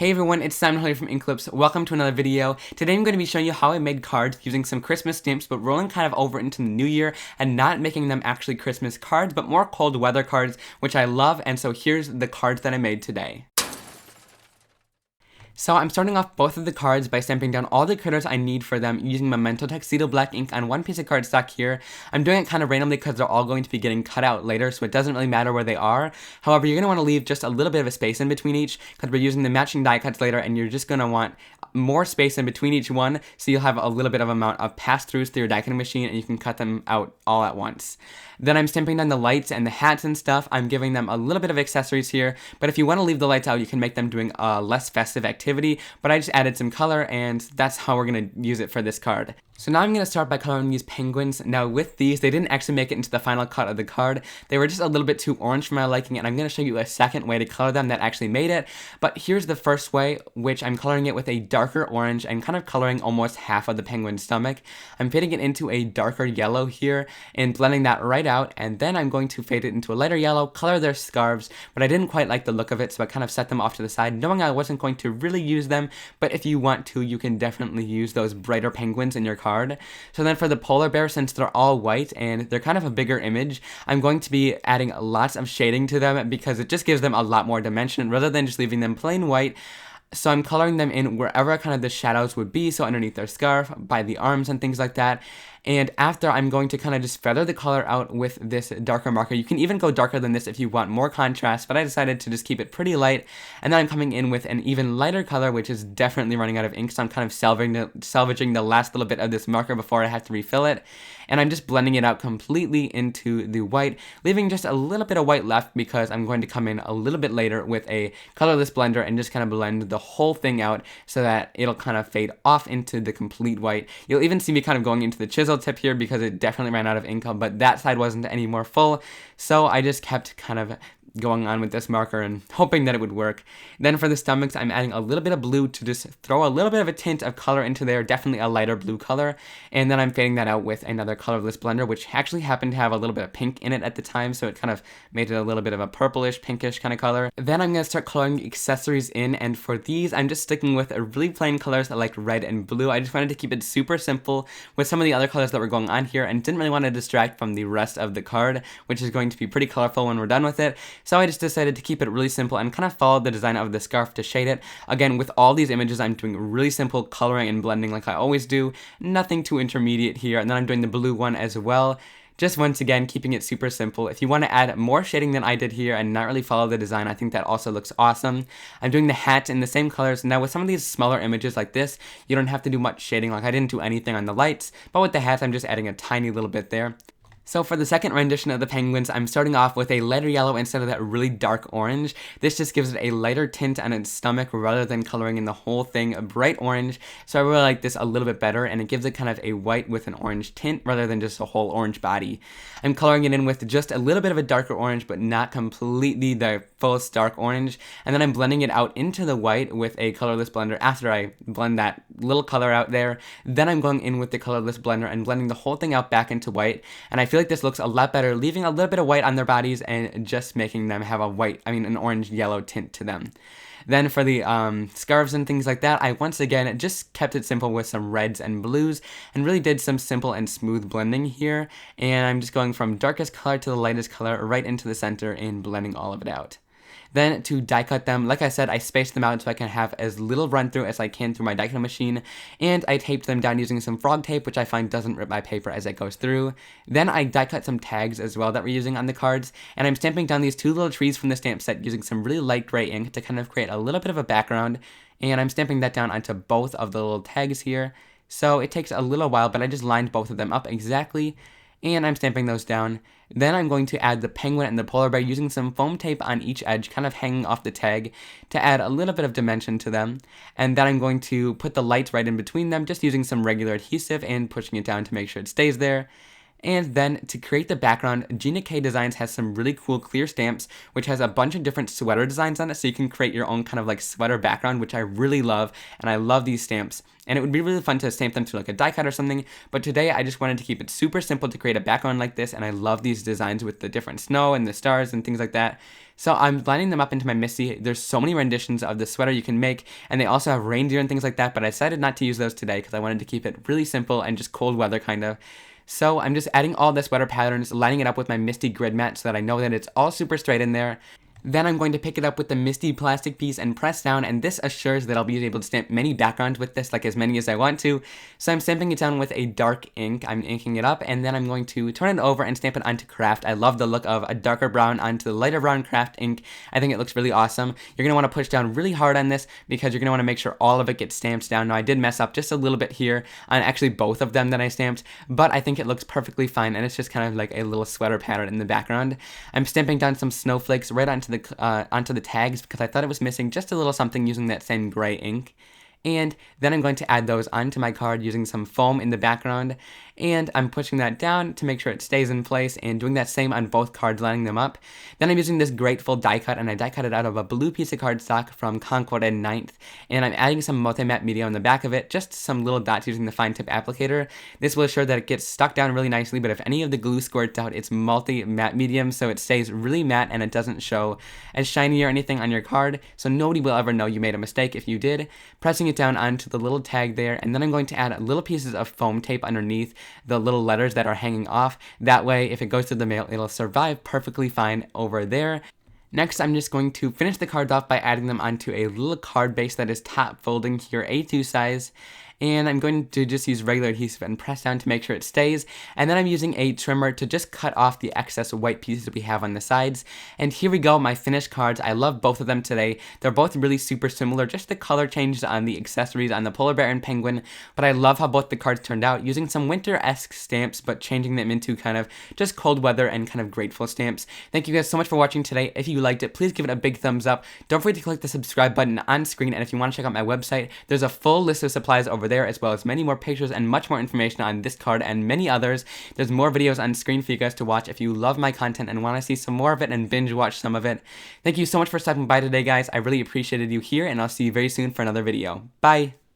Hey everyone, it's Simon Hurley from Inklips. Welcome to another video. Today I'm going to be showing you how I made cards using some Christmas stamps, but rolling kind of over into the new year and not making them actually Christmas cards, but more cold weather cards, which I love, and so here's the cards that I made today. So I'm starting off both of the cards by stamping down all the critters I need for them using Memento Tuxedo black ink on one piece of cardstock here. I'm doing it kind of randomly because they're all going to be getting cut out later, so it doesn't really matter where they are. However, you're going to want to leave just a little bit of a space in between each because we're using the matching die cuts later, and you're just going to want more space in between each one so you'll have a little bit of amount of pass-throughs through your die cutting machine and you can cut them out all at once. Then I'm stamping down the lights and the hats and stuff. I'm giving them a little bit of accessories here, but if you want to leave the lights out, you can make them doing a less festive activity, but I just added some color and that's how we're going to use it for this card. So now I'm going to start by coloring these penguins. Now with these, they didn't actually make it into the final cut of the card. They were just a little bit too orange for my liking, and I'm going to show you a second way to color them that actually made it. But here's the first way, which I'm coloring it with a darker orange and kind of coloring almost half of the penguin's stomach. I'm fading it into a darker yellow here and blending that right out, and then I'm going to fade it into a lighter yellow, color their scarves, but I didn't quite like the look of it, so I kind of set them off to the side, knowing I wasn't going to really use them, but if you want to, you can definitely use those brighter penguins in your card. So then for the polar bear, since they're all white and they're kind of a bigger image, I'm going to be adding lots of shading to them because it just gives them a lot more dimension rather than just leaving them plain white. So I'm coloring them in wherever kind of the shadows would be, so underneath their scarf, by the arms and things like that. And after, I'm going to kind of just feather the color out with this darker marker. You can even go darker than this if you want more contrast, but I decided to just keep it pretty light. And then I'm coming in with an even lighter color, which is definitely running out of ink, so I'm kind of salvaging the last little bit of this marker before I have to refill it. And I'm just blending it out completely into the white, leaving just a little bit of white left because I'm going to come in a little bit later with a colorless blender and just kind of blend the whole thing out so that it'll kind of fade off into the complete white. You'll even see me kind of going into the chisel tip here because it definitely ran out of ink, but that side wasn't any more full, so I just kept kind of going on with this marker and hoping that it would work. Then for the stomachs, I'm adding a little bit of blue to just throw a little bit of a tint of color into there, definitely a lighter blue color, and then I'm fading that out with another colorless blender, which actually happened to have a little bit of pink in it at the time, so it kind of made it a little bit of a purplish, pinkish kind of color. Then I'm going to start coloring the accessories in, and for these, I'm just sticking with really plain colors like red and blue. I just wanted to keep it super simple with some of the other colors that were going on here, and didn't really want to distract from the rest of the card, which is going to be pretty colorful when we're done with it. So I just decided to keep it really simple and kind of follow the design of the scarf to shade it. Again, with all these images, I'm doing really simple coloring and blending like I always do. Nothing too intermediate here. And then I'm doing the blue one as well. Just once again, keeping it super simple. If you want to add more shading than I did here and not really follow the design, I think that also looks awesome. I'm doing the hat in the same colors. Now with some of these smaller images like this, you don't have to do much shading. Like I didn't do anything on the lights, but with the hats, I'm just adding a tiny little bit there. So for the second rendition of the penguins, I'm starting off with a lighter yellow instead of that really dark orange. This just gives it a lighter tint on its stomach rather than coloring in the whole thing a bright orange. So I really like this a little bit better, and it gives it kind of a white with an orange tint rather than just a whole orange body. I'm coloring it in with just a little bit of a darker orange, but not completely the full stark orange. And then I'm blending it out into the white with a colorless blender after I blend that little color out there. Then I'm going in with the colorless blender and blending the whole thing out back into white. And I feel like this looks a lot better, leaving a little bit of white on their bodies and just making them have an orange-yellow tint to them. Then for the scarves and things like that, I once again just kept it simple with some reds and blues and really did some simple and smooth blending here. And I'm just going from darkest color to the lightest color right into the center and blending all of it out. Then to die cut them, like I said, I spaced them out so I can have as little run through as I can through my die cutting machine, and I taped them down using some frog tape, which I find doesn't rip my paper as it goes through. Then I die cut some tags as well that we're using on the cards, and I'm stamping down these two little trees from the stamp set using some really light gray ink to kind of create a little bit of a background, and I'm stamping that down onto both of the little tags here. So it takes a little while, but I just lined both of them up exactly, and I'm stamping those down. Then I'm going to add the penguin and the polar bear using some foam tape on each edge, kind of hanging off the tag to add a little bit of dimension to them. And then I'm going to put the lights right in between them, just using some regular adhesive and pushing it down to make sure it stays there. And then to create the background, Gina Designs has some really cool clear stamps, which has a bunch of different sweater designs on it, so you can create your own kind of like sweater background, which I really love, and I love these stamps. And it would be really fun to stamp them to like a die cut or something, but today I just wanted to keep it super simple to create a background like this, and I love these designs with the different snow and the stars and things like that. So I'm lining them up into my Misty. There's so many renditions of the sweater you can make, and they also have reindeer and things like that, but I decided not to use those today because I wanted to keep it really simple and just cold weather kind of. So I'm just adding all the sweater patterns, lining it up with my Misty grid mat so that I know that it's all super straight in there. Then I'm going to pick it up with the Misty plastic piece and press down, and this assures that I'll be able to stamp many backgrounds with this, like as many as I want to. So I'm stamping it down with a dark ink. I'm inking it up, and then I'm going to turn it over and stamp it onto craft. I love the look of a darker brown onto the lighter brown craft ink. I think it looks really awesome. You're going to want to push down really hard on this because you're going to want to make sure all of it gets stamped down. Now I did mess up just a little bit here on actually both of them that I stamped, but I think it looks perfectly fine, and it's just kind of like a little sweater pattern in the background. I'm stamping down some snowflakes right onto the tags because I thought it was missing just a little something using that same gray ink. And then I'm going to add those onto my card using some foam in the background, and I'm pushing that down to make sure it stays in place and doing that same on both cards, lining them up. Then I'm using this Grateful die cut, and I die cut it out of a blue piece of cardstock from Concord and 9th, and I'm adding some multi-matte media on the back of it, just some little dots using the fine tip applicator. This will assure that it gets stuck down really nicely, but if any of the glue squirts out, it's multi-matte medium, so it stays really matte and it doesn't show as shiny or anything on your card, so nobody will ever know you made a mistake if you did. Pressing it down onto the little tag there, and then I'm going to add little pieces of foam tape underneath the little letters that are hanging off. That way, if it goes to the mail, it'll survive perfectly fine over there. Next, I'm just going to finish the cards off by adding them onto a little card base that is top folding here, A2 size. And I'm going to just use regular adhesive and press down to make sure it stays. And then I'm using a trimmer to just cut off the excess white pieces that we have on the sides. And here we go, my finished cards. I love both of them today. They're both really super similar, just the color changes on the accessories on the polar bear and penguin. But I love how both the cards turned out, using some winter-esque stamps, but changing them into kind of just cold weather and kind of grateful stamps. Thank you guys so much for watching today. If you liked it, please give it a big thumbs up. Don't forget to click the subscribe button on screen. And if you want to check out my website, there's a full list of supplies over there, as well as many more pictures and much more information on this card and many others. There's more videos on screen for you guys to watch if you love my content and want to see some more of it and binge watch some of it. Thank you so much for stopping by today, guys. I really appreciated you here, and I'll see you very soon for another video. Bye!